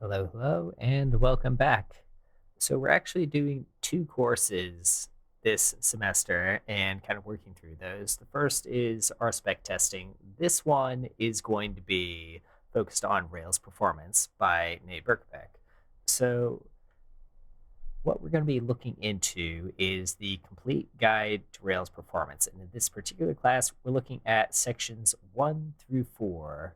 Hello, hello, and welcome back. So, we're actually doing two courses this semester and kind of working through those. The first is RSpec testing. This one is going to be focused on Rails performance by Nate Berkbeck. So, what we're going to be looking into is the complete guide to Rails performance. And in this particular class, we're looking at sections 1 through 4,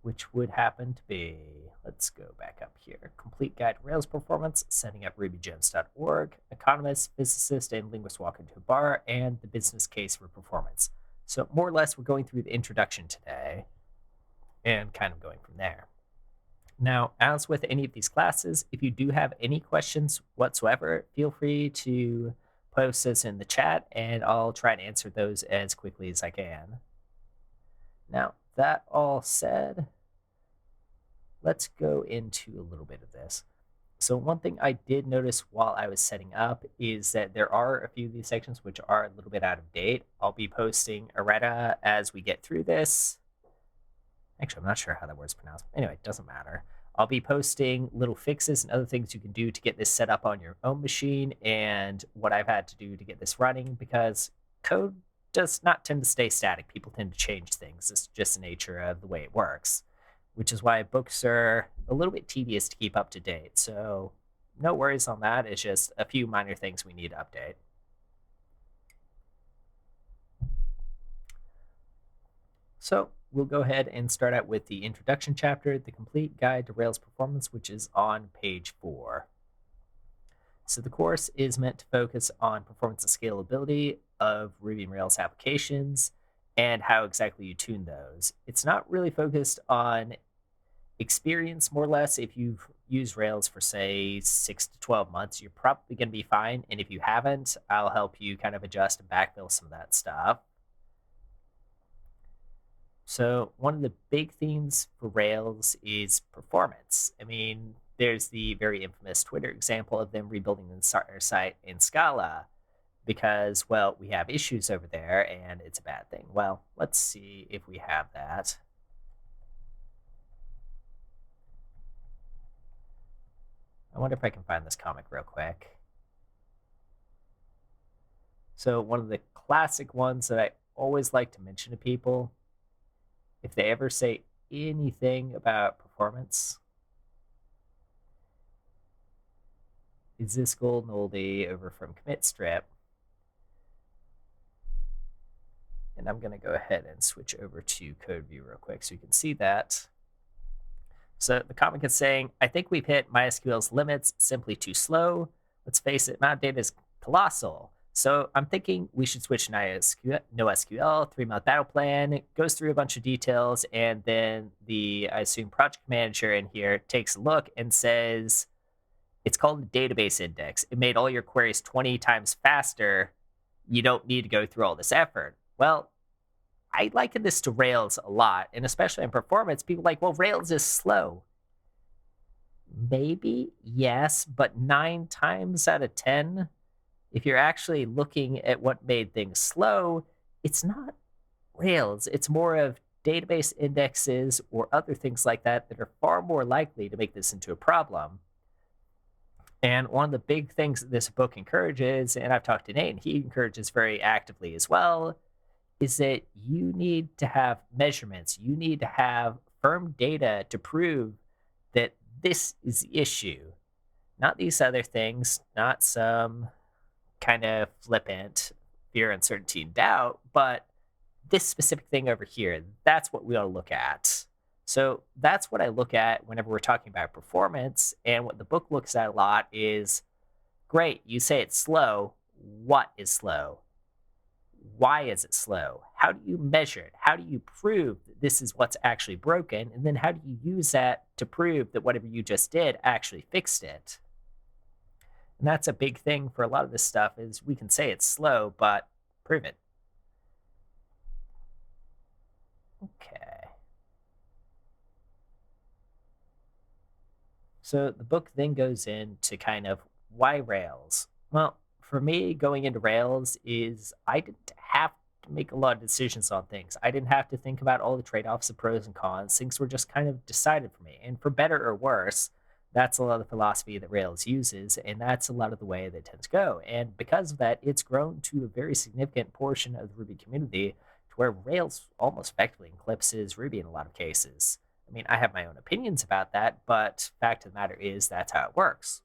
which would happen to be, let's go back up here, Complete Guide to Rails Performance, Setting Up RubyGems.org, Economist, Physicist, and Linguist Walk into a Bar, and the Business Case for Performance. So more or less, we're going through the introduction today and kind of going from there. Now, as with any of these classes, if you do have any questions whatsoever, feel free to post those in the chat, and I'll try to answer those as quickly as I can. Now, that all said, let's go into a little bit of this. So one thing I did notice while I was setting up is that there are a few of these sections which are a little bit out of date. I'll be posting errata as we get through this. Actually, I'm not sure how that word's pronounced. Anyway, it doesn't matter. I'll be posting little fixes and other things you can do to get this set up on your own machine and what I've had to do to get this running, because code does not tend to stay static. People tend to change things. It's just the nature of the way it works, which is why books are a little bit tedious to keep up to date. So no worries on that. It's just a few minor things we need to update. So we'll go ahead and start out with the introduction chapter, the complete guide to Rails performance, which is on page 4. So the course is meant to focus on performance and scalability of Ruby and Rails applications and how exactly you tune those. It's not really focused on experience. More or less, if you've used Rails for, say, 6 to 12 months, you're probably going to be fine. And if you haven't, I'll help you kind of adjust and backfill some of that stuff. So one of the big themes for Rails is performance. I mean, there's the very infamous Twitter example of them rebuilding the entire site in Scala because, well, we have issues over there and it's a bad thing. Well, let's see if we have that. I wonder if I can find this comic real quick. So one of the classic ones that I always like to mention to people, if they ever say anything about performance, is this golden oldie over from Commit Strip. And I'm going to go ahead and switch over to code view real quick so you can see that. So the comic is saying, I think we've hit MySQL's limits, simply too slow. Let's face it, amount of data is colossal. So I'm thinking we should switch to NoSQL, 3-month battle plan, goes through a bunch of details, and then the, I assume, project manager in here takes a look and says, it's called a database index. It made all your queries 20 times faster. You don't need to go through all this effort. Well, I liken this to Rails a lot, and especially in performance, people are like, well, Rails is slow. Maybe, yes, but 9 times out of 10, if you're actually looking at what made things slow, it's not Rails. It's more of database indexes or other things like that that are far more likely to make this into a problem. And one of the big things that this book encourages, and I've talked to Nate, and he encourages very actively as well, is that you need to have measurements. You need to have firm data to prove that this is the issue, not these other things, not some kind of flippant fear, uncertainty, and doubt, but this specific thing over here. That's what we ought to look at. So that's what I look at whenever we're talking about performance. And what the book looks at a lot is, great, you say it's slow. What is slow? Why is it slow? How do you measure it? How do you prove that this is what's actually broken? And then how do you use that to prove that whatever you just did actually fixed it? And that's a big thing for a lot of this stuff is we can say it's slow, but prove it. Okay. So the book then goes into kind of why Rails? Well, for me, going into Rails is I didn't have to make a lot of decisions on things. I didn't have to think about all the trade-offs of pros and cons. Things were just kind of decided for me. And for better or worse, that's a lot of the philosophy that Rails uses, and that's a lot of the way that it tends to go. And because of that, it's grown to a very significant portion of the Ruby community to where Rails almost effectively eclipses Ruby in a lot of cases. I mean, I have my own opinions about that, but fact of the matter is that's how it works.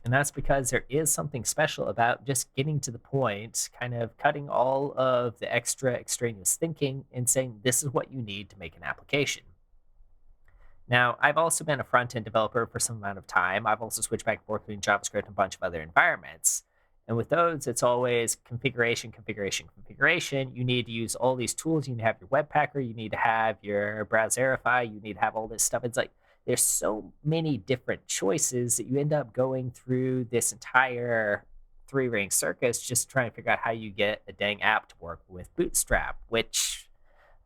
And that's because there is something special about just getting to the point, kind of cutting all of the extra extraneous thinking and saying, this is what you need to make an application. Now, I've also been a front end developer for some amount of time. I've also switched back and forth between JavaScript and a bunch of other environments. And with those, it's always configuration, configuration, configuration. You need to use all these tools. You need to have your Webpacker. You need to have your Browserify. You need to have all this stuff. It's like there's so many different choices that you end up going through this entire three-ring circus just trying to figure out how you get a dang app to work with Bootstrap, which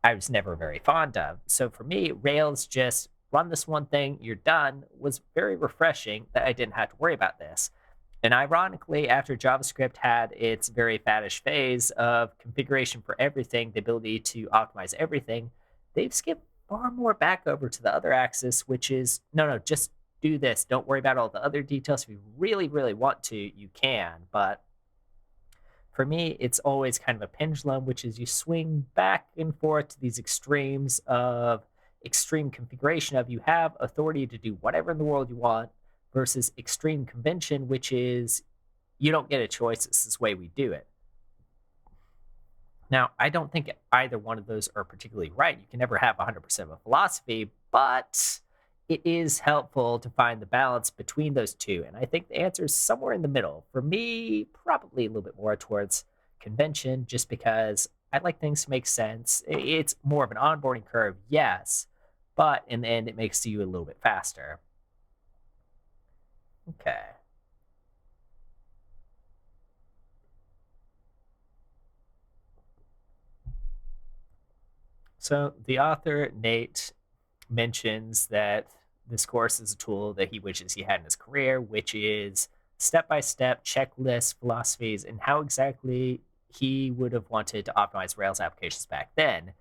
I was never very fond of. So for me, Rails just run this one thing, you're done, was very refreshing that I didn't have to worry about this. And ironically, after JavaScript had its very faddish phase of configuration for everything, the ability to optimize everything, they've skipped far more back over to the other axis, which is no, just do this. Don't worry about all the other details. If you really, really want to, you can. But for me, it's always kind of a pendulum, which is you swing back and forth to these extremes of extreme configuration of you have authority to do whatever in the world you want versus extreme convention, which is you don't get a choice. This is the way we do it. Now, I don't think either one of those are particularly right. You can never have 100% of a philosophy, but it is helpful to find the balance between those two. And I think the answer is somewhere in the middle. For me, probably a little bit more towards convention, just because I like things to make sense. It's more of an onboarding curve, yes, but in the end, it makes you a little bit faster. Okay. So the author, Nate, mentions that this course is a tool that he wishes he had in his career, which is step-by-step checklist philosophies and how exactly he would have wanted to optimize Rails applications back then.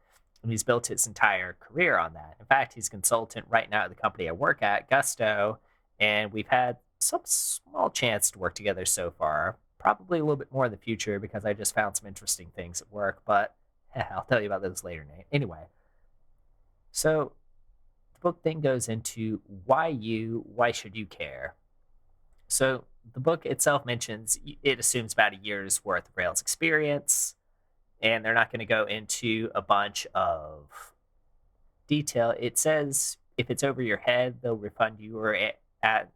And he's built his entire career on that. In fact, he's a consultant right now at the company I work at, Gusto, and we've had some small chance to work together so far. Probably a little bit more in the future because I just found some interesting things at work, but I'll tell you about those later, Nate. Anyway, so the book then goes into why should you care? So the book itself mentions it assumes about a year's worth of Rails experience, and they're not going to go into a bunch of detail. It says if it's over your head, they'll refund you or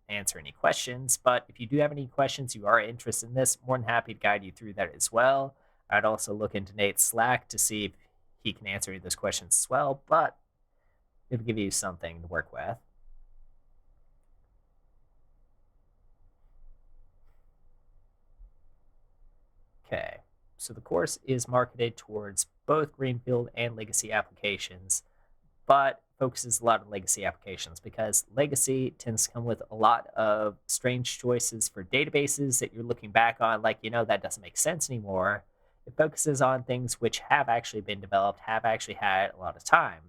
answer any questions. But if you do have any questions, you are interested in this, more than happy to guide you through that as well. I'd also look into Nate's Slack to see if he can answer any of those questions as well, but it'll give you something to work with. Okay, so the course is marketed towards both Greenfield and legacy applications, but focuses a lot on legacy applications because legacy tends to come with a lot of strange choices for databases that you're looking back on, like, that doesn't make sense anymore. It focuses on things which have actually been developed, have actually had a lot of time.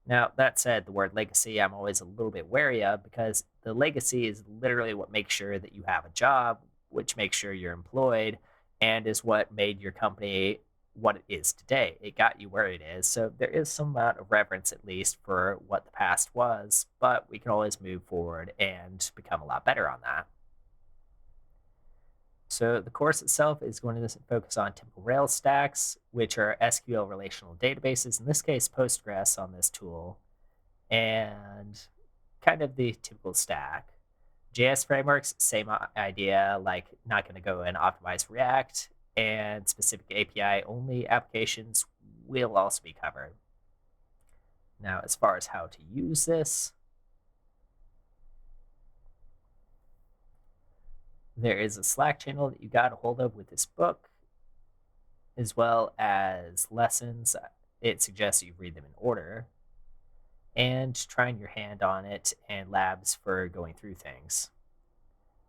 Now, that said, the word legacy I'm always a little bit wary of because the legacy is literally what makes sure that you have a job, which makes sure you're employed, and is what made your company what it is today. It got you where it is. So there is some amount of reverence, at least, for what the past was, but we can always move forward and become a lot better on that. So the course itself is going to focus on typical Rails stacks, which are SQL relational databases, in this case, Postgres on this tool, and kind of the typical stack. JS frameworks, same idea, like not going to go and optimize React, and specific API only applications will also be covered. Now, as far as how to use this, there is a Slack channel that you got a hold of with this book, as well as lessons. It suggests you read them in order, and trying your hand on it, and labs for going through things.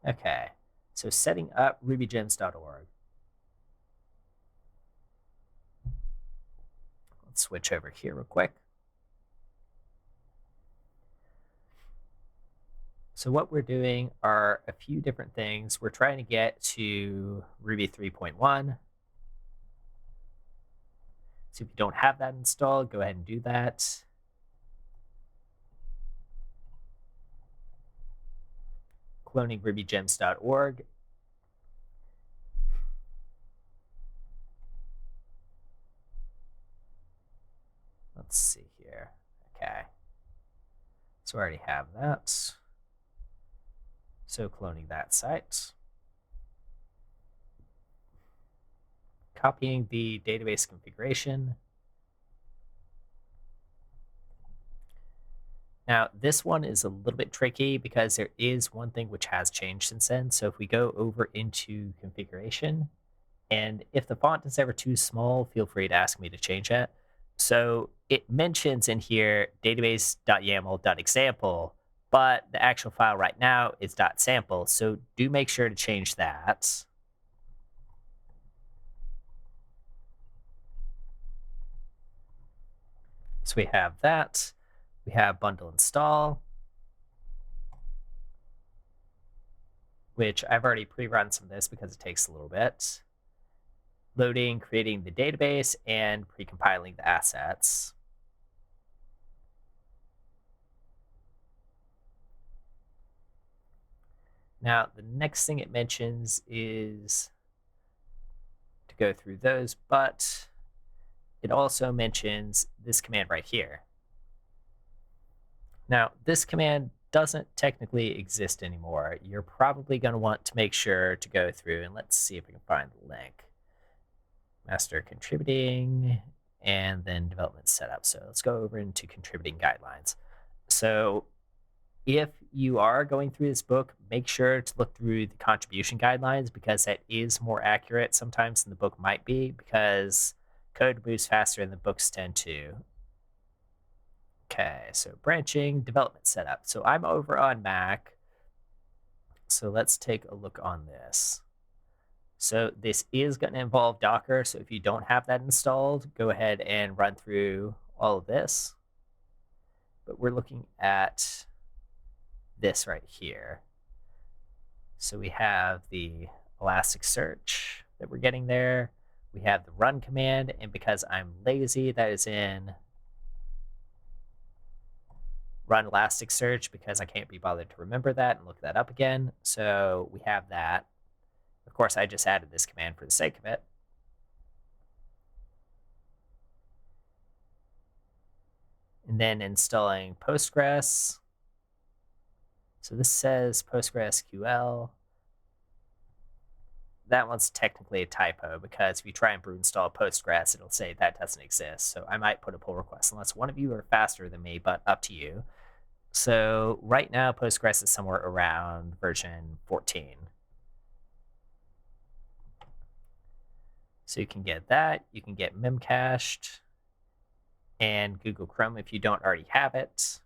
Okay, So setting up rubygems.org. Let's switch over here real quick. So what we're doing are a few different things. We're trying to get to Ruby 3.1. So if you don't have that installed, go ahead and do that. Cloning rubygems.org. Let's see here. Okay. So I already have that. So cloning that site. Copying the database configuration. Now, this one is a little bit tricky because there is one thing which has changed since then. So if we go over into configuration, and if the font is ever too small, feel free to ask me to change it. So it mentions in here database.yaml.example, but the actual file right now is .sample. So do make sure to change that. So we have that. We have bundle install, which I've already pre-run some of this because it takes a little bit. Loading, creating the database, and pre-compiling the assets. Now, the next thing it mentions is to go through those, but it also mentions this command right here. Now, this command doesn't technically exist anymore. You're probably going to want to make sure to go through, and let's see if we can find the link. Master contributing, and then development setup. So let's go over into contributing guidelines. So if you are going through this book, make sure to look through the contribution guidelines because that is more accurate sometimes than the book might be because code moves faster than the books tend to. Okay, so branching, development setup. So I'm over on Mac. So let's take a look on this. So this is going to involve Docker. So if you don't have that installed, go ahead and run through all of this. But we're looking at this right here. So we have the Elasticsearch that we're getting there. We have the run command, and because I'm lazy, that is in run Elasticsearch because I can't be bothered to remember that and look that up again. So we have that. Of course, I just added this command for the sake of it. And then installing Postgres. So this says PostgreSQL. That one's technically a typo because if you try and brew install Postgres, it'll say that doesn't exist. So I might put a pull request unless one of you are faster than me, but up to you. So right now, Postgres is somewhere around version 14. So you can get that. You can get Memcached and Google Chrome if you don't already have it.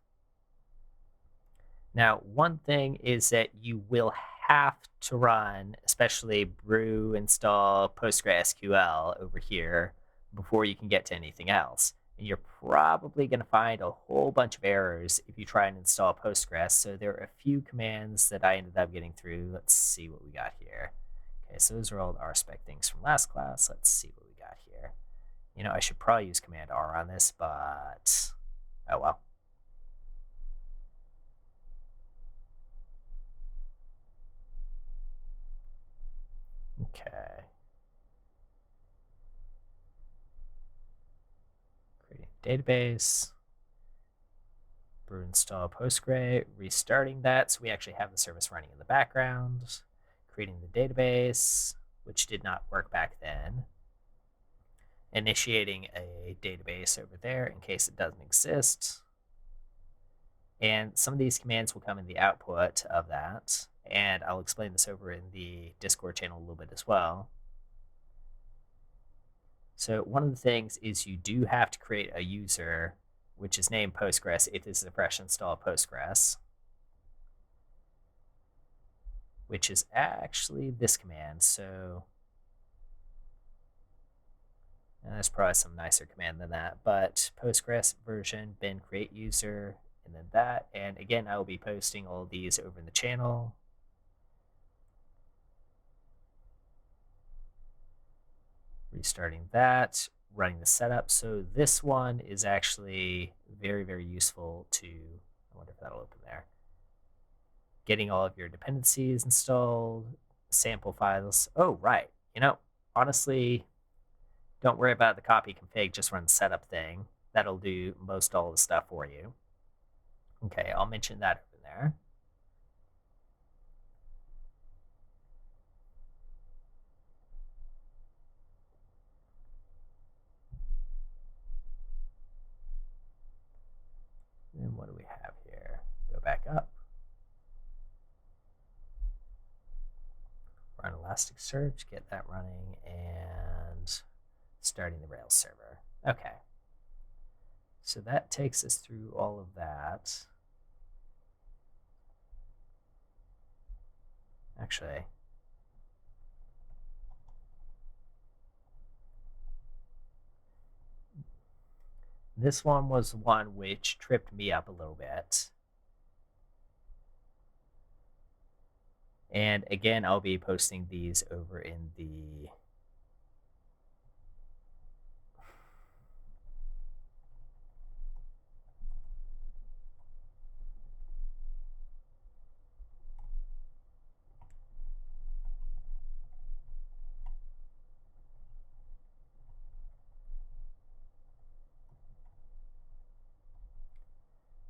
Now, one thing is that you will have to run, especially brew install PostgreSQL over here before you can get to anything else. And you're probably going to find a whole bunch of errors if you try and install Postgres. So there are a few commands that I ended up getting through. Let's see what we got here. Okay, so those are all the RSpec things from last class. Let's see what we got here. You know, I should probably use Command R on this, but oh well. Okay. Creating database. Brew install Postgre, restarting that. So we actually have the service running in the background. Creating the database, which did not work back then. Initiating a database over there in case it doesn't exist. And some of these commands will come in the output of that. And I'll explain this over in the Discord channel a little bit as well. So one of the things is you do have to create a user which is named Postgres if this is a fresh install of Postgres. which is actually this command. So there's probably some nicer command than that, but Postgres version bin create user, and then that. And again, I will be posting all of these over in the channel. Restarting that, running the setup. So this one is actually very, very useful to, I wonder if that'll open there. Getting all of your dependencies installed, sample files. Oh, right. Honestly, don't worry about the copy config, just run the setup thing. That'll do most all the stuff for you. Okay, I'll mention that over there. And what do we have here? Go back up. Run Elasticsearch, get that running, and starting the Rails server. Okay. So that takes us through all of that. Actually, this one was one which tripped me up a little bit. And again, I'll be posting these over in the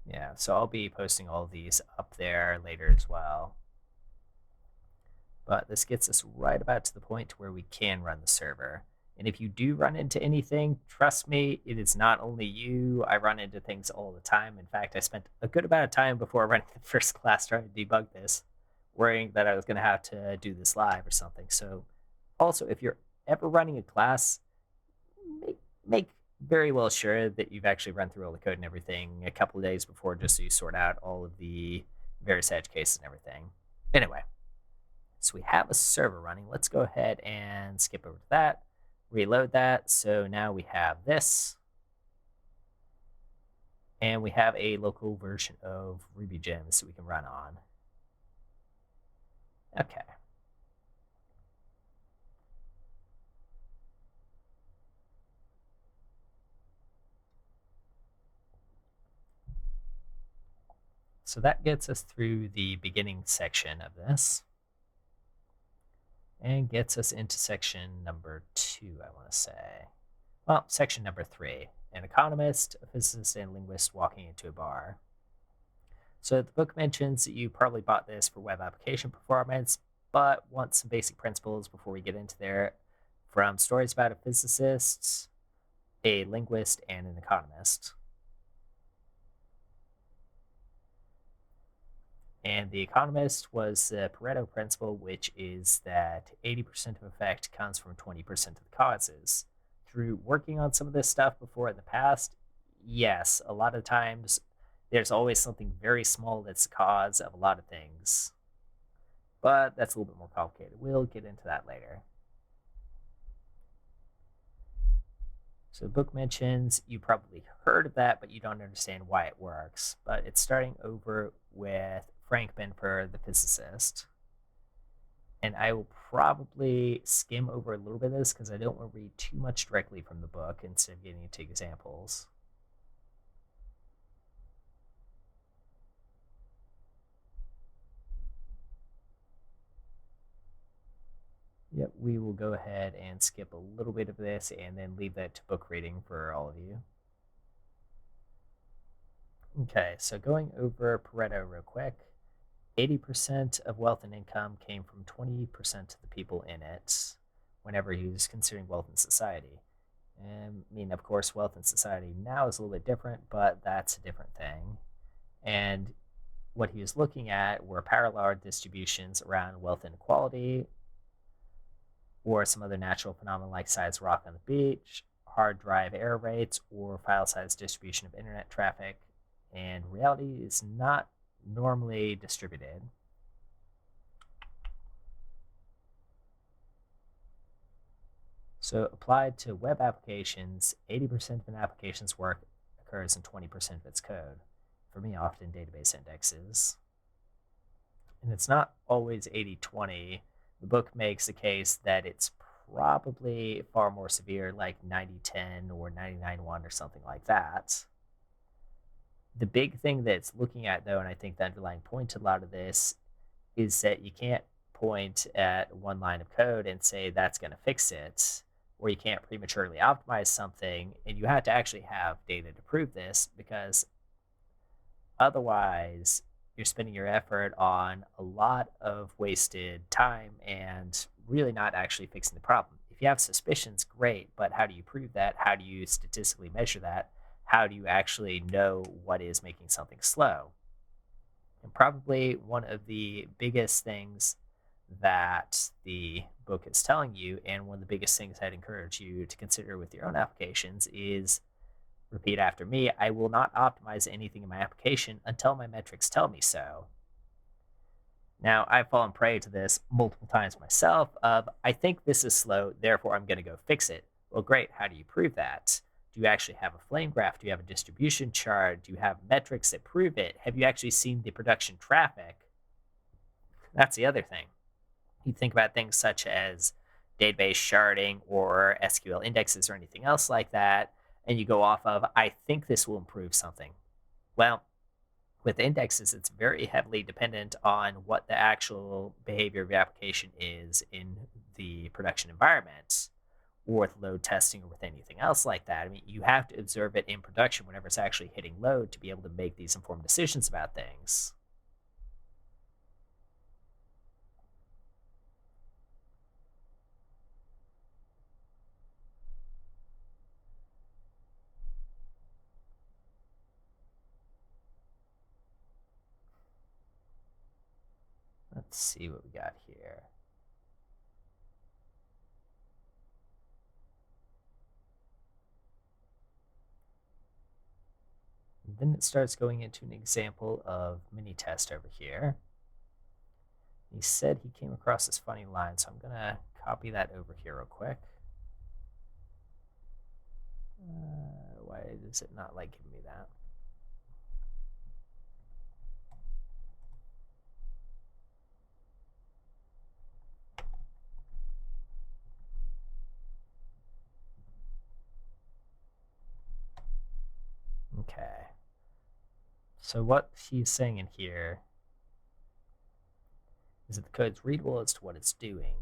yeah, so I'll be posting all of these up there later as well. But this gets us right about to the point where we can run the server. And if you do run into anything, trust me, it is not only you. I run into things all the time. In fact, I spent a good amount of time before running the first class trying to debug this, worrying that I was going to have to do this live or something. So also, if you're ever running a class, make very well sure that you've actually run through all the code and everything a couple of days before, just so you sort out all of the various edge cases and everything. Anyway, so we have a server running. Let's go ahead and skip over to that, reload that. So now we have this, and we have a local version of Ruby Gems that we can run on. Okay. So that gets us through the beginning section of this and gets us into section number 2, I want to say. Well, section number 3, an economist, a physicist, and linguist walking into a bar. So the book mentions that you probably bought this for web application performance, but want some basic principles before we get into there, from stories about a physicist, a linguist, and an economist. And the economist was the Pareto principle, which is that 80% of effect comes from 20% of the causes. Through working on some of this stuff before in the past, yes, a lot of times there's always something very small that's the cause of a lot of things. But that's a little bit more complicated. We'll get into that later. So the book mentions you probably heard of that, but you don't understand why it works. But it's starting over with Frank Benfer, the physicist. And I will probably skim over a little bit of this because I don't want to read too much directly from the book instead of getting into examples. Yep, we will go ahead and skip a little bit of this and then leave that to book reading for all of you. Okay, so going over Pareto real quick, 80% of wealth and income came from 20% of the people in it whenever he was considering wealth in society. And, I mean, of course, wealth in society now is a little bit different, but that's a different thing. And what he was looking at were parallel distributions around wealth inequality, or some other natural phenomena like size rock on the beach, hard drive error rates, or file size distribution of internet traffic. And reality is not normally distributed. So applied to web applications, 80% of an application's work occurs in 20% of its code. For me, often database indexes. And it's not always 80/20. The book makes a case that it's probably far more severe, like 90/10 or 99/1 or something like that. The big thing that it's looking at, though, and I think the underlying point to a lot of this is that you can't point at one line of code and say that's going to fix it, or you can't prematurely optimize something, and you have to actually have data to prove this because otherwise you're spending your effort on a lot of wasted time and really not actually fixing the problem. If you have suspicions, great, but how do you prove that? How do you statistically measure that? How do you actually know what is making something slow? And probably one of the biggest things that the book is telling you, and one of the biggest things I'd encourage you to consider with your own applications, is repeat after me: I will not optimize anything in my application until my metrics tell me so. Now, I've fallen prey to this multiple times myself of I think this is slow, therefore I'm going to go fix it. Well, great. How do you prove that? Do you actually have a flame graph? Do you have a distribution chart? Do you have metrics that prove it? Have you actually seen the production traffic? That's the other thing. You think about things such as database sharding or SQL indexes or anything else like that, and you go off of, I think this will improve something. Well, with indexes, it's very heavily dependent on what the actual behavior of your application is in the production environment, or with load testing, or with anything else like that. I mean, you have to observe it in production whenever it's actually hitting load to be able to make these informed decisions about things. Let's see what we got here. Then it starts going into an example of mini test over here. He said he came across this funny line, so I'm going to copy that over here real quick. Why does it not like giving me that? Okay. So what he's saying in here is that the code's readable as to what it's doing,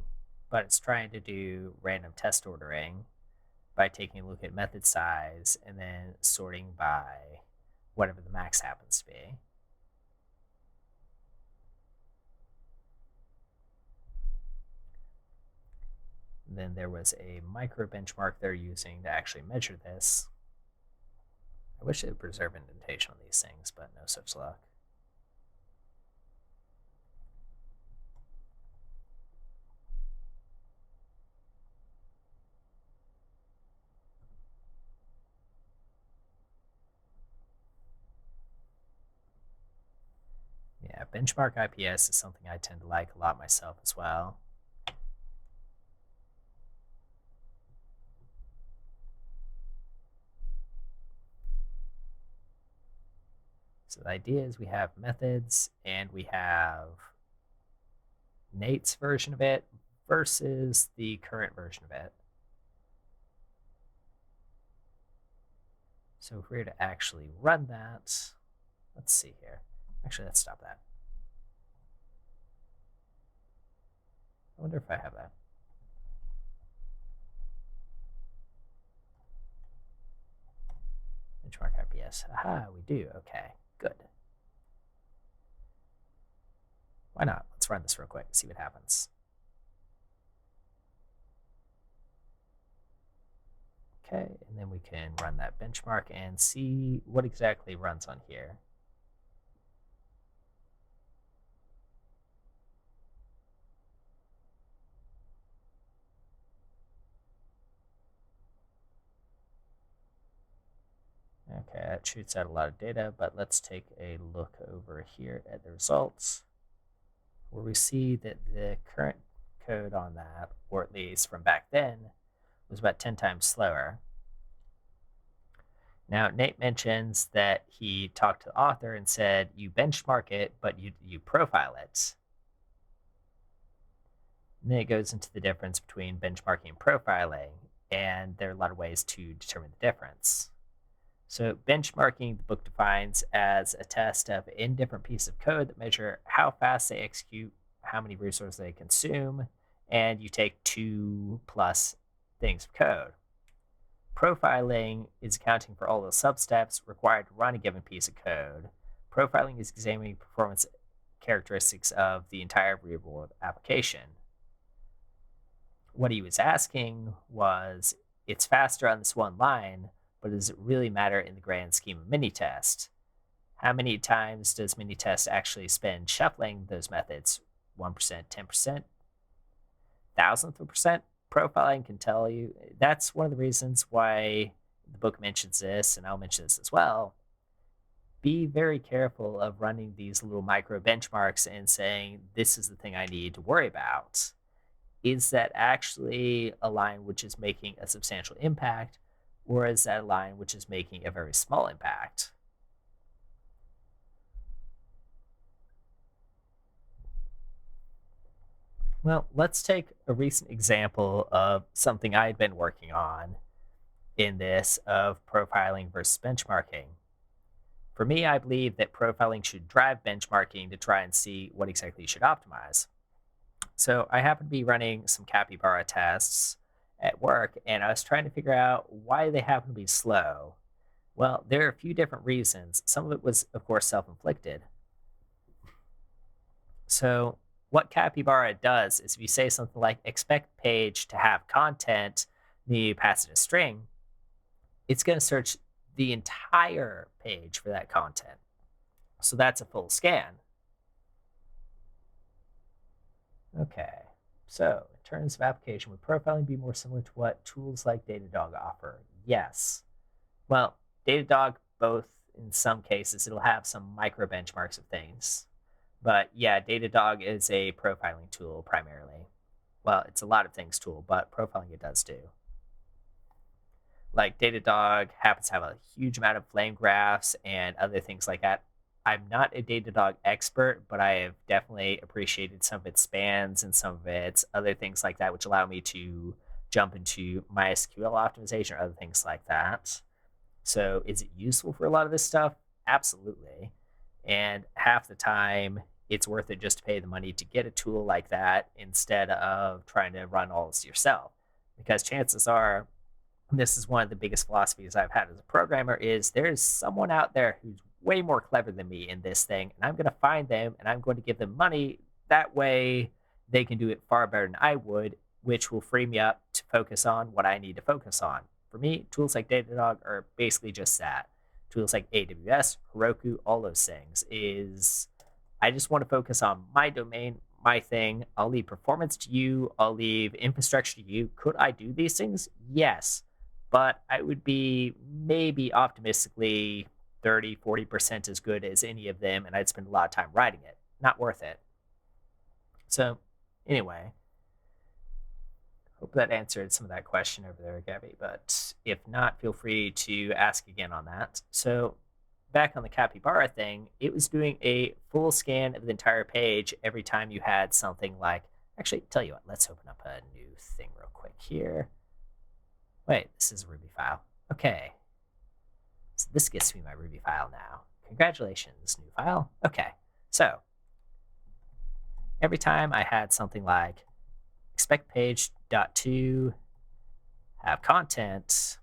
but it's trying to do random test ordering by taking a look at method size and then sorting by whatever the max happens to be. Then there was a micro benchmark they're using to actually measure this. I wish it would preserve indentation on these things, but no such luck. Yeah, benchmark IPS is something I tend to like a lot myself as well. So the idea is we have methods and we have Nate's version of it versus the current version of it. So if we were to actually run that, let's see here. Actually, let's stop that. I wonder if I have that. Benchmark IPS. Aha, we do. Okay, good. Why not? Let's run this real quick, see what happens. Okay, and then we can run that benchmark and see what exactly runs on here. Okay, that shoots out a lot of data, but let's take a look over here at the results, where we see that the current code on that, or at least from back then, was about 10 times slower. Now, Nate mentions that he talked to the author and said, you benchmark it, but you profile it. And then it goes into the difference between benchmarking and profiling, and there are a lot of ways to determine the difference. So, benchmarking, the book defines as a test of indifferent pieces of code that measure how fast they execute, how many resources they consume, and you take 2+ things of code. Profiling is accounting for all the substeps required to run a given piece of code. Profiling is examining performance characteristics of the entire real-world application. What he was asking was, it's faster on this one line, but does it really matter in the grand scheme of Minitest? How many times does Minitest actually spend shuffling those methods? 1%, 10%, thousandth of a percent? Profiling can tell you. That's one of the reasons why the book mentions this, and I'll mention this as well. Be very careful of running these little micro benchmarks and saying, this is the thing I need to worry about. Is that actually a line which is making a substantial impact, or is that a line which is making a very small impact? Well, let's take a recent example of something I had been working on in this of profiling versus benchmarking. For me, I believe that profiling should drive benchmarking to try and see what exactly you should optimize. So I happen to be running some capybara tests at work, and I was trying to figure out why they happen to be slow. Well, there are a few different reasons. Some of it was, of course, self-inflicted. So what capybara does is if you say something like expect page to have content, then you pass it a string, it's going to search the entire page for that content. So that's a full scan. Okay, so in terms of application, would profiling be more similar to what tools like Datadog offer? Yes. Well, Datadog, both in some cases, it'll have some micro benchmarks of things. But yeah, Datadog is a profiling tool primarily. Well, it's a lot of things tool, but profiling it does too. Like Datadog happens to have a huge amount of flame graphs and other things like that. I'm not a Datadog expert, but I have definitely appreciated some of its spans and some of its other things like that, which allow me to jump into MySQL optimization or other things like that. So is it useful for a lot of this stuff? Absolutely. And half the time, it's worth it just to pay the money to get a tool like that instead of trying to run all this yourself. Because chances are, this is one of the biggest philosophies I've had as a programmer, is there's someone out there who's way more clever than me in this thing, and I'm going to find them and I'm going to give them money. That way they can do it far better than I would, which will free me up to focus on what I need to focus on. For me, tools like Datadog are basically just that. Tools like AWS, Heroku, all those things is I just want to focus on my domain, my thing. I'll leave performance to you. I'll leave infrastructure to you. Could I do these things? Yes. But I would be maybe optimistically 30-40% as good as any of them, and I'd spend a lot of time writing it. Not worth it. So anyway, hope that answered some of that question over there, Gabby. But if not, feel free to ask again on that. So back on the capybara thing, it was doing a full scan of the entire page every time you had something like, actually, tell you what, let's open up a new thing real quick here. Wait, this is a Ruby file. Okay. So this gets me my Ruby file now. Congratulations, new file. Okay. So every time I had something like expect page dot to have content,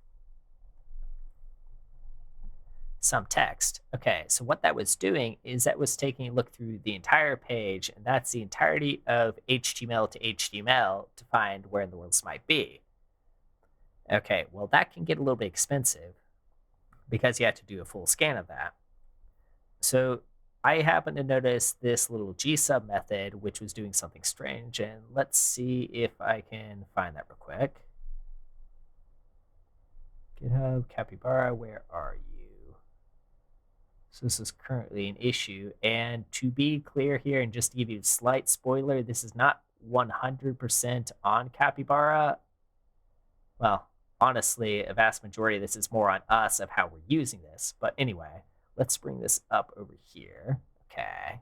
some text. Okay, so what that was doing is that was taking a look through the entire page, and that's the entirety of HTML to HTML to find where in the world this might be. Okay, well, that can get a little bit expensive because you have to do a full scan of that. So I happen to notice this little gsub method, which was doing something strange, and let's see if I can find that real quick. GitHub, Capybara, where are you? So this is currently an issue, and to be clear here, and just to give you a slight spoiler, this is not 100% on Capybara. well, honestly, a vast majority of this is more on us of how we're using this. But anyway, let's bring this up over here. Okay.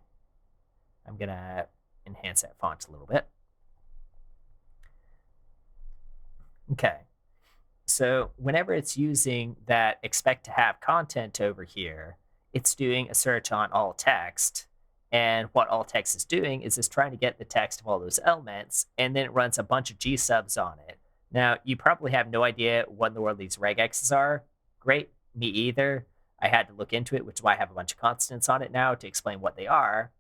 I'm going to enhance that font a little bit. Okay. So whenever it's using that expect to have content over here, it's doing a search on all text. And what all text is doing is it's trying to get the text of all those elements, and then it runs a bunch of G subs on it. Now, you probably have no idea what in the world these regexes are. Great, me either. I had to look into it, which is why I have a bunch of constants on it now to explain what they are.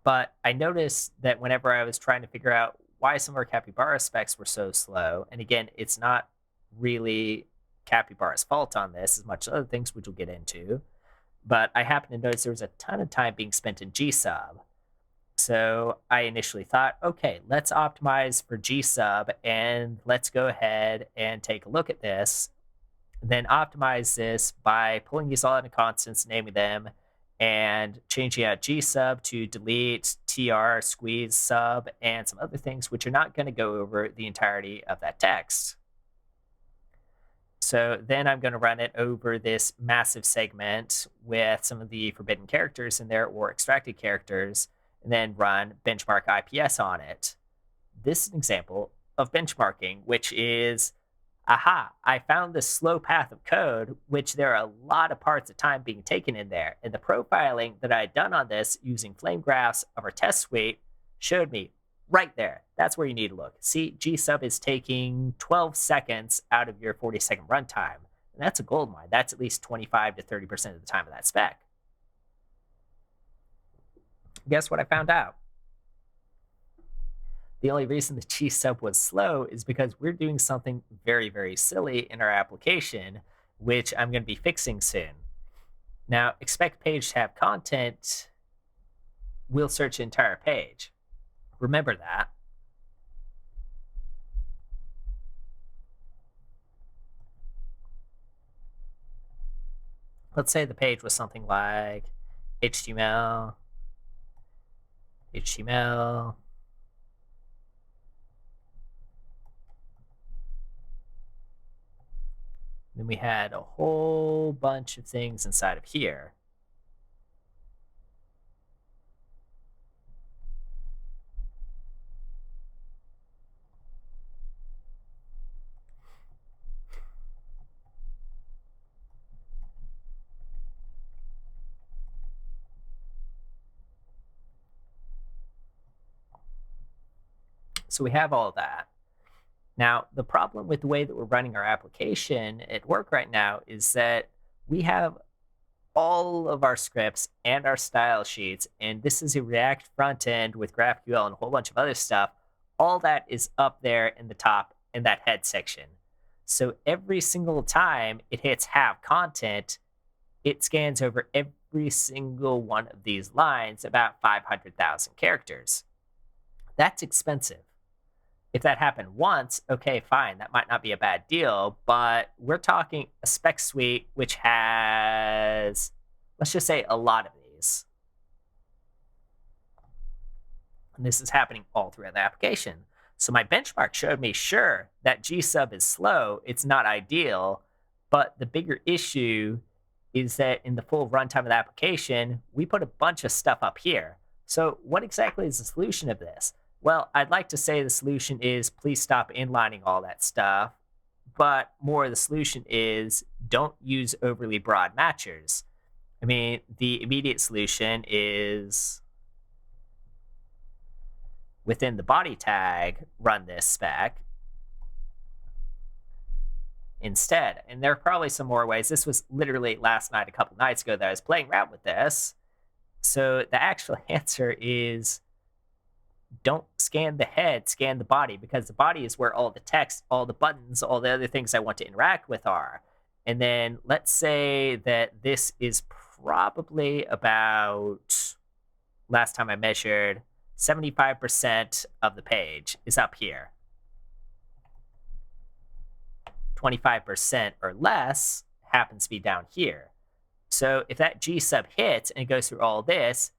But I noticed that whenever I was trying to figure out why some of our capybara specs were so slow, and again, it's not really capybara's fault on this as much as other things, which we'll get into, but I happened to notice there was a ton of time being spent in GSub. So I initially thought, okay, let's optimize for GSub and let's go ahead and take a look at this. Then optimize this by pulling these all into constants, naming them, and changing out GSub to delete, TR, squeeze, sub, and some other things which are not going to go over the entirety of that text. So then I'm going to run it over this massive segment with some of the forbidden characters in there or extracted characters, and then run benchmark IPS on it. This is an example of benchmarking, which is, aha, I found this slow path of code, which there are a lot of parts of time being taken in there. And the profiling that I had done on this using flame graphs of our test suite showed me right there. That's where you need to look. See, GSub is taking 12 seconds out of your 40-second runtime. And that's a gold mine. That's at least 25 to 30% of the time of that spec. Guess what I found out? The only reason the GSub was slow is because we're doing something very, very silly in our application, which I'm going to be fixing soon. Now, expect page to have content will search the entire page. Remember that. Let's say the page was something like HTML, HTML, then we had a whole bunch of things inside of here. So we have all that. Now, the problem with the way that we're running our application at work right now is that we have all of our scripts and our style sheets, and this is a React front end with GraphQL and a whole bunch of other stuff. All that is up there in the top in that head section. So every single time it hits have content, it scans over every single one of these lines, about 500,000 characters. That's expensive. If that happened once, okay, fine, that might not be a bad deal, but we're talking a spec suite which has, let's just say, a lot of these. And this is happening all throughout the application. So my benchmark showed me, sure, that GSub is slow, it's not ideal, but the bigger issue is that in the full runtime of the application, we put a bunch of stuff up here. So what exactly is the solution of this? Well, I'd like to say the solution is please stop inlining all that stuff, but more the solution is don't use overly broad matchers. I mean, the immediate solution is within the body tag, run this spec instead. And there are probably some more ways. This was literally last night, a couple nights ago, that I was playing around with this. So the actual answer is don't scan the head, scan the body, because the body is where all the text, all the buttons, all the other things I want to interact with are. And then let's say that this is probably about, last time I measured, 75% of the page is up here. 25% or less happens to be down here. So if that GSub hits and it goes through all this,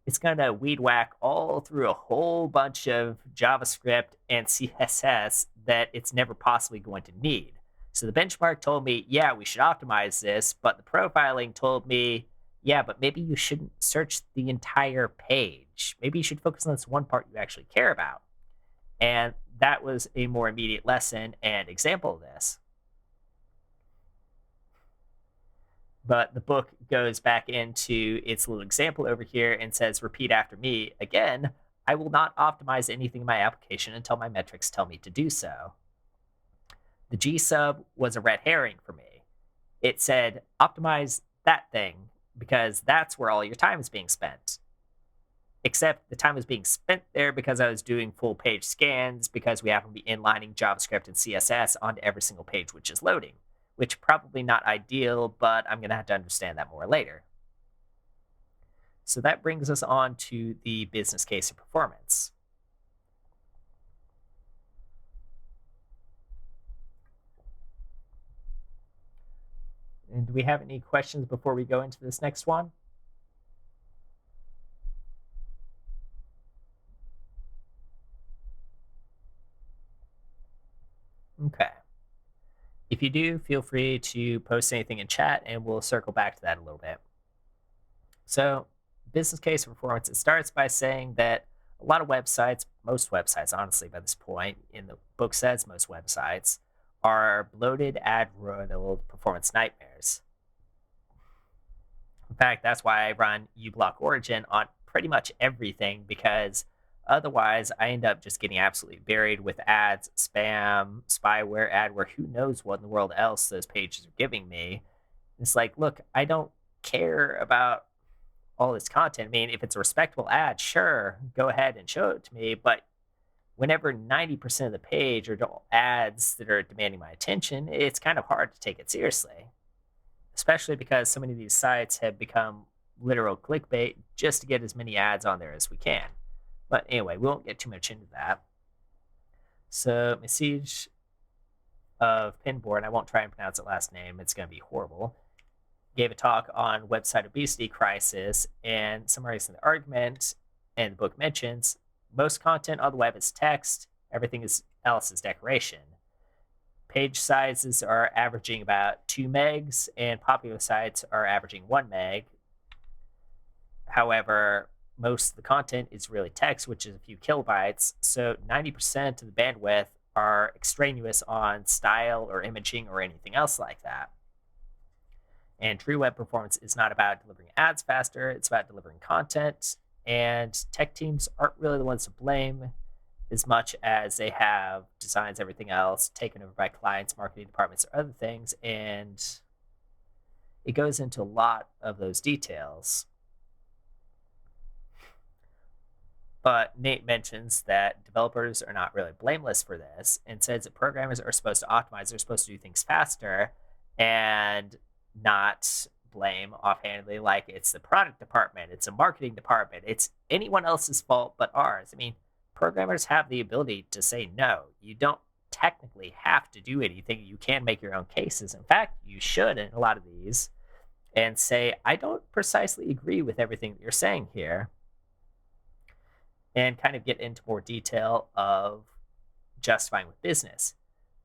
it's going to weed whack all through a whole bunch of JavaScript and CSS that it's never possibly going to need. So the benchmark told me, yeah, we should optimize this, but the profiling told me, yeah, but maybe you shouldn't search the entire page. Maybe you should focus on this one part you actually care about. And that was a more immediate lesson and example of this. But the book goes back into its little example over here and says, repeat after me. Again, I will not optimize anything in my application until my metrics tell me to do so. The G sub was a red herring for me. It said, optimize that thing because that's where all your time is being spent. Except the time was being spent there because I was doing full page scans because we happen to be inlining JavaScript and CSS onto every single page which is loading, which probably not ideal, but I'm going to have to understand that more later. So that brings us on to the business case of performance. And do we have any questions before we go into this next one? Okay. If you do, feel free to post anything in chat and we'll circle back to that a little bit. So, business case performance, it starts by saying that a lot of websites, most websites, honestly, by this point, in the book says most websites, are bloated, ad-riddled performance nightmares. In fact, that's why I run uBlock Origin on pretty much everything, because otherwise I end up just getting absolutely buried with ads, spam, spyware, adware, who knows what in the world else those pages are giving me. It's like, look, I don't care about all this content. I mean, if it's a respectable ad, sure, go ahead and show it to me. But whenever 90% of the page are ads that are demanding my attention, it's kind of hard to take it seriously, especially because so many of these sites have become literal clickbait just to get as many ads on there as we can. But anyway, we won't get too much into that. So Message of Pinboard, I won't try and pronounce the last name, it's going to be horrible, gave a talk on website obesity crisis and summarizing the argument, and the book mentions most content on the web is text, everything else is decoration. Page sizes are averaging about 2 megs, and popular sites are averaging 1 meg. However, most of the content is really text, which is a few kilobytes, so 90% of the bandwidth are extraneous on style or imaging or anything else like that. And true web performance is not about delivering ads faster, it's about delivering content, and tech teams aren't really the ones to blame as much as they have designs, everything else taken over by clients, marketing departments, or other things, and it goes into a lot of those details. But Nate mentions that developers are not really blameless for this and says that programmers are supposed to optimize, they're supposed to do things faster and not blame offhandedly like it's the product department, it's a marketing department, it's anyone else's fault but ours. I mean, programmers have the ability to say no. You don't technically have to do anything. You can make your own cases. In fact, you should in a lot of these and say, I don't precisely agree with everything that you're saying here, and kind of get into more detail of justifying with business.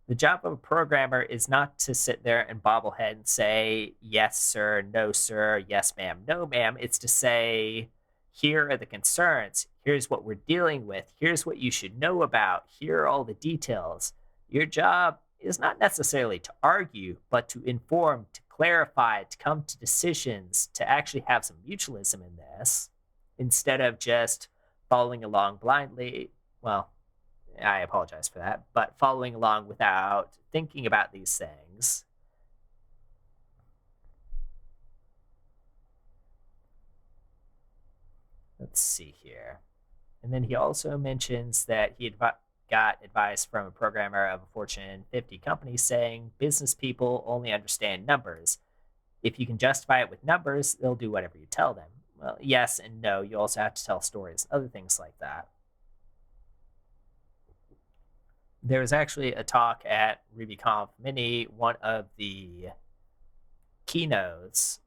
The job of a programmer is not to sit there and bobblehead and say, yes, sir, no, sir, yes, ma'am, no, ma'am. It's to say, here are the concerns. Here's what we're dealing with. Here's what you should know about. Here are all the details. Your job is not necessarily to argue, but to inform, to clarify, to come to decisions, to actually have some mutualism in this, instead of just following along blindly. Well, I apologize for that, but following along without thinking about these things. Let's see here. And then he also mentions that he got advice from a programmer of a Fortune 50 company saying business people only understand numbers. If you can justify it with numbers, they'll do whatever you tell them. Well, yes and no. You also have to tell stories, other things like that. There was actually a talk at RubyConf Mini, one of the keynotes,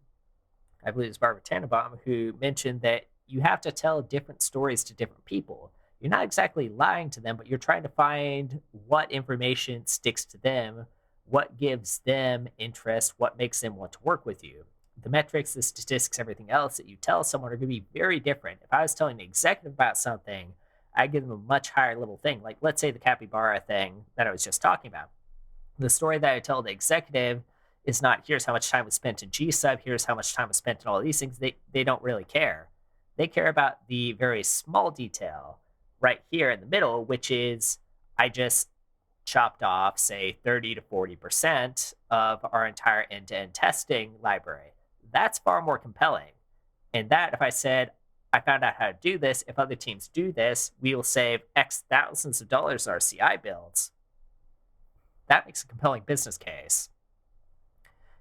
I believe it was Barbara Tannenbaum, who mentioned that you have to tell different stories to different people. you're not exactly lying to them, but you're trying to find what information sticks to them, what gives them interest, what makes them want to work with you. The metrics, the statistics, everything else that you tell someone are going to be very different. If I was telling an executive about something, I give them a much higher level thing. Like, let's say the capybara thing that I was just talking about. The story that I tell the executive is not, here's how much time was spent in GSub, here's how much time was spent in all these things. They don't really care. They care about the very small detail right here in the middle, which is I just chopped off, say, 30 to 40% of our entire end to end testing library. That's far more compelling. And that, if I said, I found out how to do this, if other teams do this, we will save X thousands of dollars in our CI builds. That makes a compelling business case.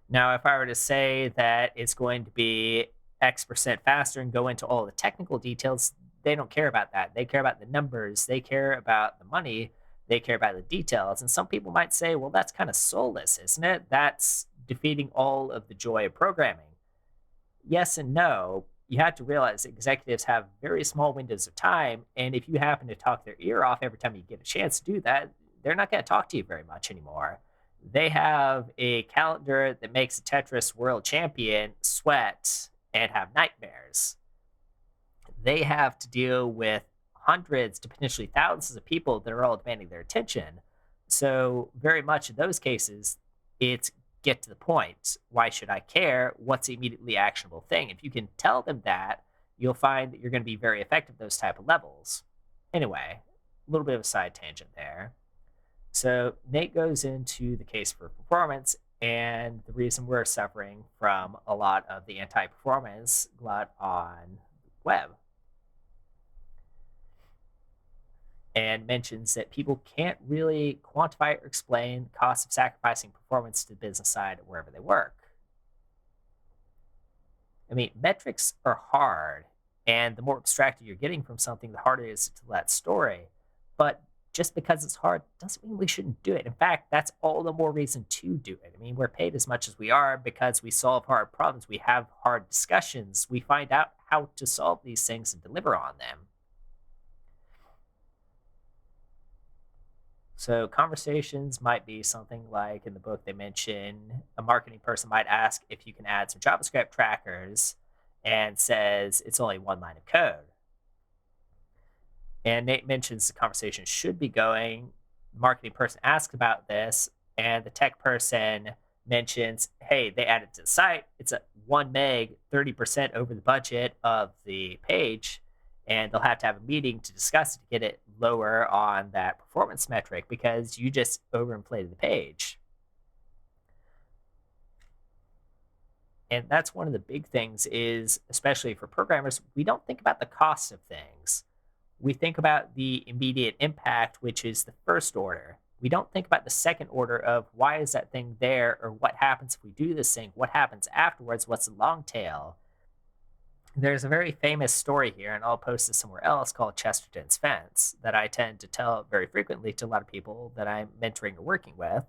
Now, if I were to say that it's going to be X% faster and go into all the technical details, they don't care about that. They care about the numbers, they care about the money, they care about the details. And some people might say, well, that's kind of soulless, isn't it? That's defeating all of the joy of programming. Yes and no. You have to realize executives have very small windows of time. And if you happen to talk their ear off every time you get a chance to do that, they're not going to talk to you very much anymore. They have a calendar that makes a Tetris world champion sweat and have nightmares. They have to deal with hundreds to potentially thousands of people that are all demanding their attention. So, very much in those cases, it's get to the point. Why should I care? What's the immediately actionable thing? If you can tell them that, you'll find that you're going to be very effective at those type of levels. Anyway, a little bit of a side tangent there. So Nate goes into the case for performance and the reason we're suffering from a lot of the anti-performance glut on web. And mentions that people can't really quantify or explain the cost of sacrificing performance to the business side wherever they work. I mean, metrics are hard, and the more abstracted you're getting from something, the harder it is to tell that story. But just because it's hard doesn't mean we shouldn't do it. In fact, that's all the more reason to do it. I mean, we're paid as much as we are because we solve hard problems. We have hard discussions. We find out how to solve these things and deliver on them. So conversations might be something like in the book they mention a marketing person might ask if you can add some JavaScript trackers and says it's only one line of code. And Nate mentions the conversation should be going. The marketing person asks about this, and the tech person mentions, hey, they added to the site. It's a 1 meg, 30% over the budget of the page. And they'll have to have a meeting to discuss it to get it lower on that performance metric because you just overinflated the page. And that's one of the big things is, especially for programmers, we don't think about the cost of things. We think about the immediate impact, which is the first order. We don't think about the second order of why is that thing there or what happens if we do this thing, what happens afterwards, what's the long tail. There's a very famous story here, and I'll post this somewhere else, called Chesterton's Fence that I tend to tell very frequently to a lot of people that I'm mentoring or working with,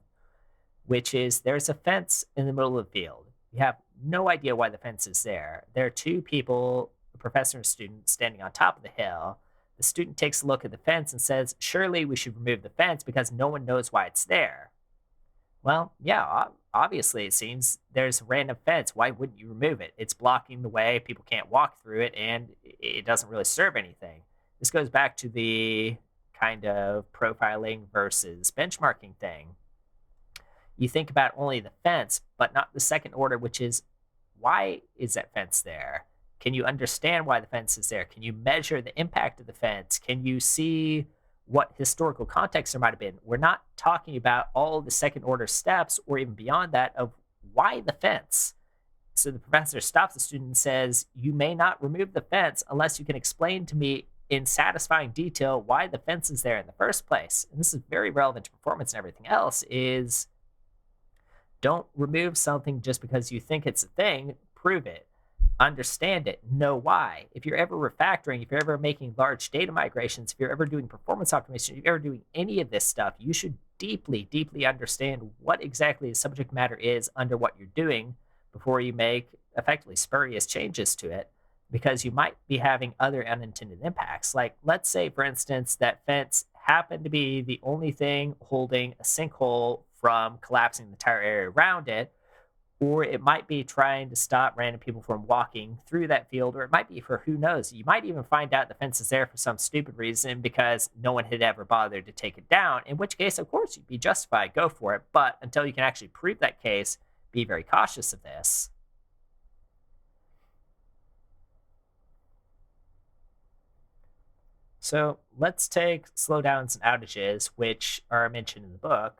which is there's a fence in the middle of the field. You have no idea why the fence is there. There are two people, a professor and a student, standing on top of the hill. The student takes a look at the fence and says, surely we should remove the fence because no one knows why it's there. Well, yeah, obviously it seems there's a random fence. Why wouldn't you remove it? It's blocking the way, people can't walk through it, and it doesn't really serve anything. This goes back to the kind of profiling versus benchmarking thing. You think about only the fence, but not the second order, which is why is that fence there? Can you understand why the fence is there? Can you measure the impact of the fence? Can you see what historical context there might have been? We're not talking about all the second order steps or even beyond that of why the fence. So the professor stops the student and says, you may not remove the fence unless you can explain to me in satisfying detail why the fence is there in the first place. And this is very relevant to performance and everything else is don't remove something just because you think it's a thing, prove it. Understand it, know why. If you're ever refactoring, if you're ever making large data migrations, if you're ever doing performance optimization, if you're ever doing any of this stuff, you should deeply, deeply understand what exactly the subject matter is under what you're doing before you make effectively spurious changes to it. because you might be having other unintended impacts. Like, let's say, for instance, that fence happened to be the only thing holding a sinkhole from collapsing the entire area around it, or it might be trying to stop random people from walking through that field, or it might be for who knows. You might even find out the fence is there for some stupid reason because no one had ever bothered to take it down, in which case, of course, you'd be justified, go for it. But until you can actually prove that case, be very cautious of this. So let's take slowdowns and outages, which are mentioned in the book.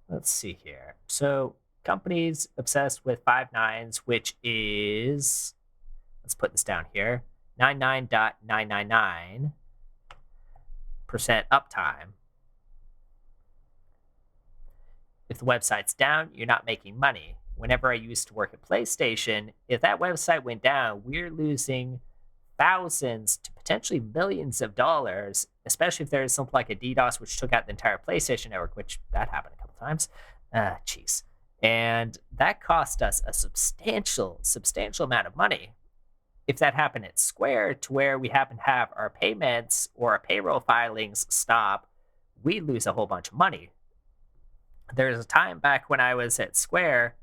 Let's see here. So companies obsessed with five nines, which is, let's put this down here, 99.999% uptime. If the website's down, you're not making money. Whenever I used to work at PlayStation, if that website went down, we're losing thousands to potentially millions of dollars, especially if there's something like a DDoS, which took out the entire PlayStation network, which that happened a couple times. Jeez. And that cost us a substantial amount of money. If that happened at Square, to where we happen to have our payments or our payroll filings stop, we lose a whole bunch of money. There's a time back when I was at Square.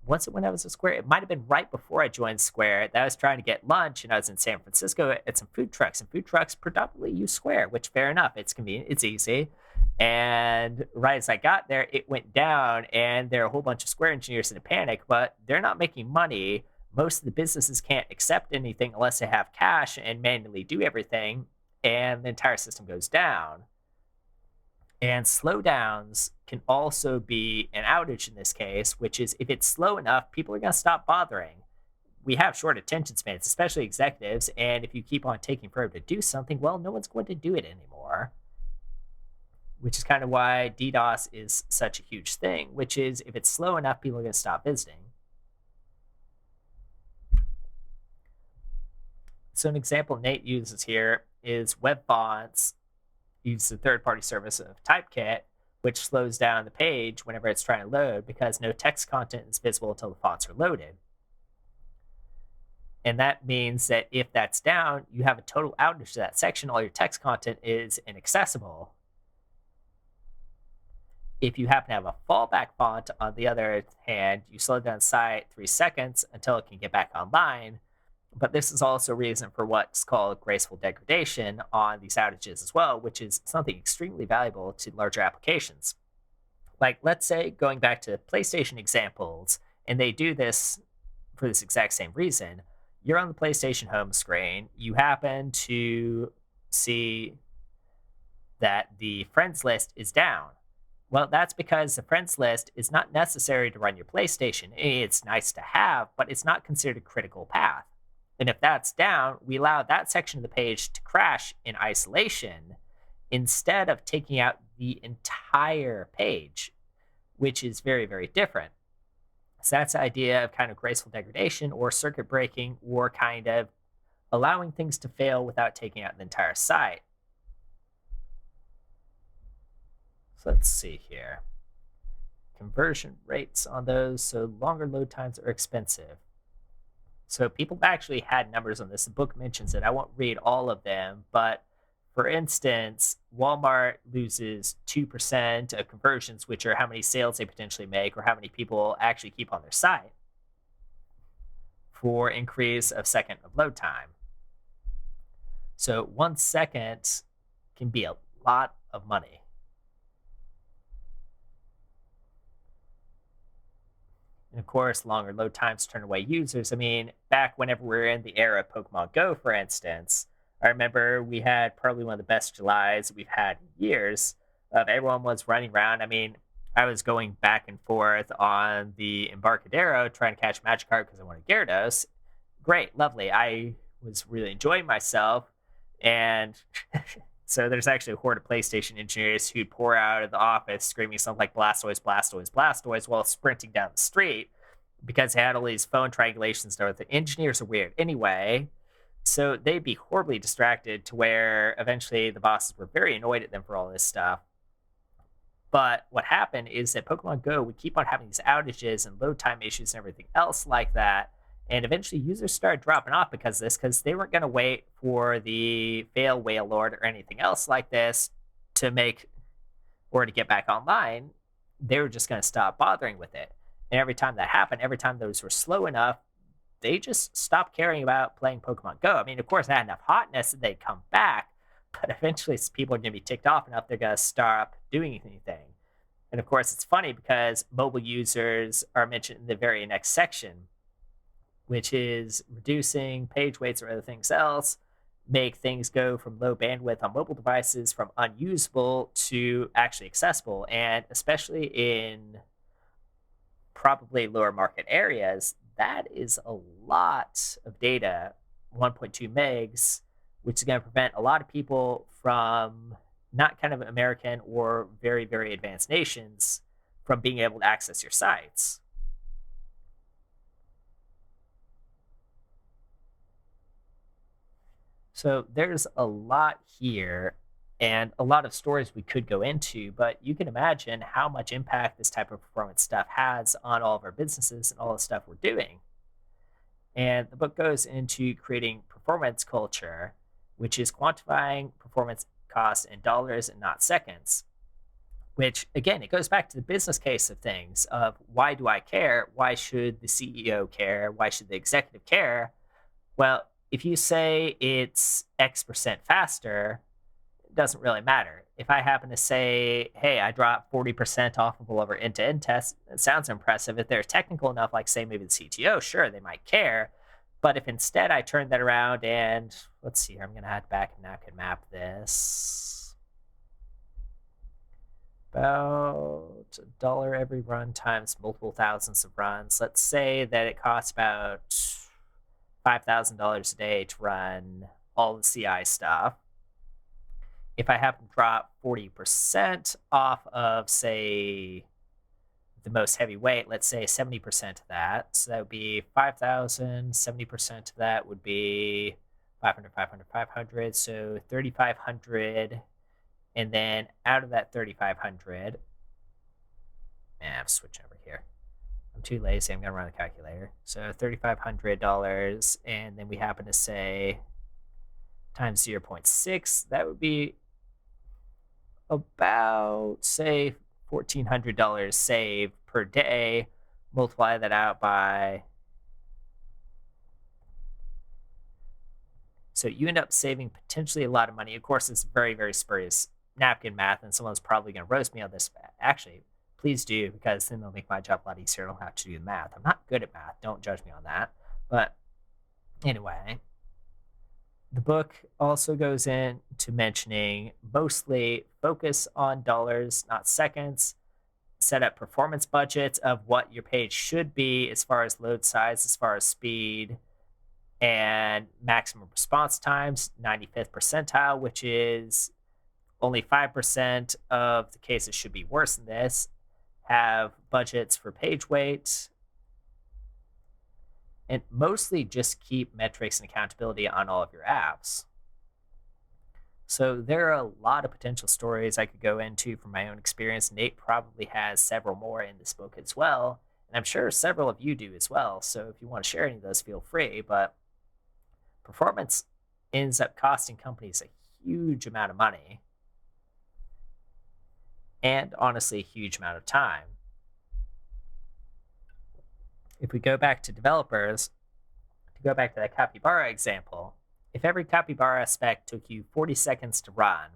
Was it when I was at Square? It might have been right before I joined Square that I was trying to get lunch, and I was in San Francisco at some food trucks, and food trucks predominantly use Square, which fair enough. It's convenient. It's easy. And right as I got there, it went down, and there are a whole bunch of Square engineers in a panic, but they're not making money. Most of the businesses can't accept anything unless they have cash and manually do everything, and the entire system goes down. And slowdowns can also be an outage in this case, which is if it's slow enough, people are going to stop bothering. We have short attention spans, especially executives, and if you keep on taking forever to do something, well, no one's going to do it anymore. Which is kind of why DDoS is such a huge thing, which is if it's slow enough, people are going to stop visiting. So an example Nate uses here is WebFonts use the third-party service of Typekit, which slows down the page whenever it's trying to load because no text content is visible until the fonts are loaded. And that means that if that's down, you have a total outage to that section. All your text content is inaccessible. If you happen to have a fallback font, on the other hand, you slow down site 3 seconds until it can get back online. But this is also a reason for what's called graceful degradation on these outages as well, which is something extremely valuable to larger applications. Like, let's say, going back to PlayStation examples, and they do this for this exact same reason. You're on the PlayStation home screen. You happen to see that the friends list is down. Well, that's because the friends list is not necessary to run your PlayStation. It's nice to have, but it's not considered a critical path. And if that's down, we allow that section of the page to crash in isolation instead of taking out the entire page, which is very, very different. So that's the idea of kind of graceful degradation or circuit breaking or kind of allowing things to fail without taking out the entire site. So let's see here. Conversion rates on those. So longer load times are expensive. So people actually had numbers on this. The book mentions it. I won't read all of them, but for instance, Walmart loses 2% of conversions, which are how many sales they potentially make or how many people actually keep on their site, for increase of second of load time. So 1 second can be a lot of money. And of course, longer load times turn away users. I mean, back whenever we were in the era of Pokemon Go, for instance, I remember we had probably one of the best Julys we've had in years. Everyone was running around. I mean, I was going back and forth on the Embarcadero trying to catch Magikarp because I wanted Gyarados. Great, lovely. I was really enjoying myself. And so there's actually a horde of PlayStation engineers who'd pour out of the office screaming something like Blastoise, Blastoise, Blastoise while sprinting down the street because they had all these phone triangulations there. The engineers are weird anyway. So they'd be horribly distracted to where eventually the bosses were very annoyed at them for all this stuff. But what happened is that Pokemon Go would keep on having these outages and load time issues and everything else like that. And eventually users started dropping off because of this, because they weren't going to wait for the fail whale lord or anything else like this to make or to get back online. They were just going to stop bothering with it. And every time that happened, every time those were slow enough, they just stopped caring about playing Pokemon Go. I mean, of course, they had enough hotness that they'd come back, but eventually people are going to be ticked off enough they're going to stop doing anything. And of course, it's funny because mobile users are mentioned in the very next section, which is reducing page weights or other things else, make things go from low bandwidth on mobile devices from unusable to actually accessible. And especially in probably lower market areas, that is a lot of data, 1.2 megs, which is going to prevent a lot of people from not kind of American or very, very advanced nations from being able to access your sites. So there's a lot here and a lot of stories we could go into, but you can imagine how much impact this type of performance stuff has on all of our businesses and all the stuff we're doing. And the book goes into creating performance culture, which is quantifying performance costs in dollars and not seconds. Which again, it goes back to the business case of things of why do I care? Why should the CEO care? Why should the executive care? Well, if you say it's X% faster, it doesn't really matter. If I happen to say, hey, I dropped 40% off of all of our end-to-end tests, it sounds impressive. If they're technical enough, like say maybe the CTO, sure, they might care. But if instead I turn that around and let's see here, I'm going to head back and now I can map this. About $1 every run times multiple thousands of runs. Let's say that it costs about $5,000 a day to run all the CI stuff. If I happen to drop 40% off of, say, the most heavy weight, let's say 70% of that, so that would be 5,000, 70% of that would be 500, 500, 500, so 3,500. And then out of that 3,500, I'm switching over here. I'm too lazy. I'm going to run a calculator. So $3,500, and then we happen to say times 0.6, that would be about, say, $1,400 saved per day. Multiply that out by... So you end up saving potentially a lot of money. Of course, it's very, very spurious napkin math, and someone's probably going to roast me on this. Actually, please do, because then it'll make my job a lot easier. I don't have to do the math. I'm not good at math. Don't judge me on that. But anyway, the book also goes into mentioning mostly focus on dollars, not seconds. Set up performance budgets of what your page should be as far as load size, as far as speed, and maximum response times, 95th percentile, which is only 5% of the cases should be worse than this. Have budgets for page weight, and mostly just keep metrics and accountability on all of your apps. So there are a lot of potential stories I could go into from my own experience. Nate probably has several more in this book as well, and I'm sure several of you do as well. So if you want to share any of those, feel free. But performance ends up costing companies a huge amount of money and honestly a huge amount of time. If we go back to developers, to go back to that Capybara example, if every Capybara spec took you 40 seconds to run,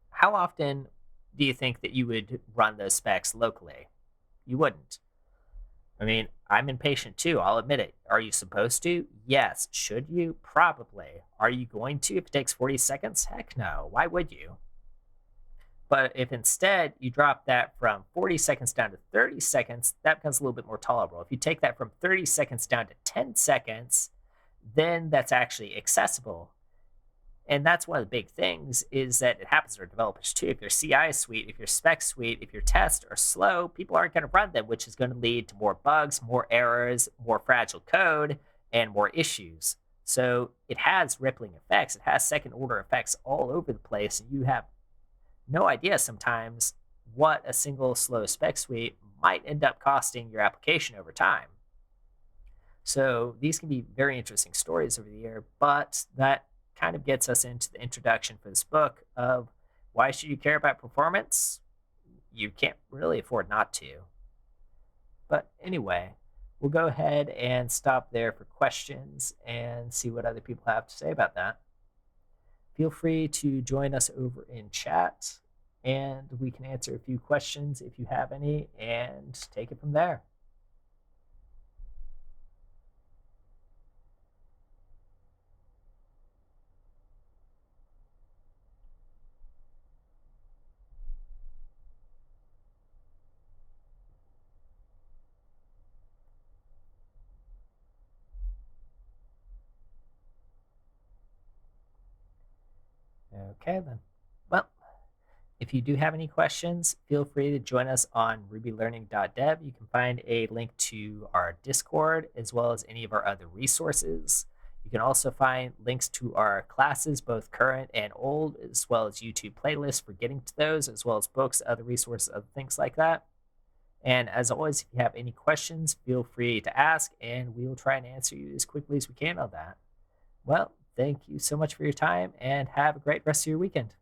how often do you think that you would run those specs locally? You wouldn't. I mean, I'm impatient too, I'll admit it. Are you supposed to? Yes. Should you? Probably. Are you going to if it takes 40 seconds? Heck no. Why would you? But if instead you drop that from 40 seconds down to 30 seconds, that becomes a little bit more tolerable. If you take that from 30 seconds down to 10 seconds, then that's actually accessible. And that's one of the big things is that it happens to our developers too. If your CI suite, if your spec suite, if your tests are slow, people aren't going to run them, which is going to lead to more bugs, more errors, more fragile code, and more issues. So it has rippling effects. It has second order effects all over the place. And you have no idea sometimes what a single slow spec suite might end up costing your application over time. So these can be very interesting stories over the year, but that kind of gets us into the introduction for this book of why should you care about performance? You can't really afford not to. But anyway, we'll go ahead and stop there for questions and see what other people have to say about that. Feel free to join us over in chat and we can answer a few questions if you have any and take it from there. Okay, then. Well, if you do have any questions, feel free to join us on rubylearning.dev. You can find a link to our Discord as well as any of our other resources. You can also find links to our classes, both current and old, as well as YouTube playlists for getting to those, as well as books, other resources, other things like that. And as always, if you have any questions, feel free to ask, and we will try and answer you as quickly as we can on that. Well, thank you so much for your time, and have a great rest of your weekend.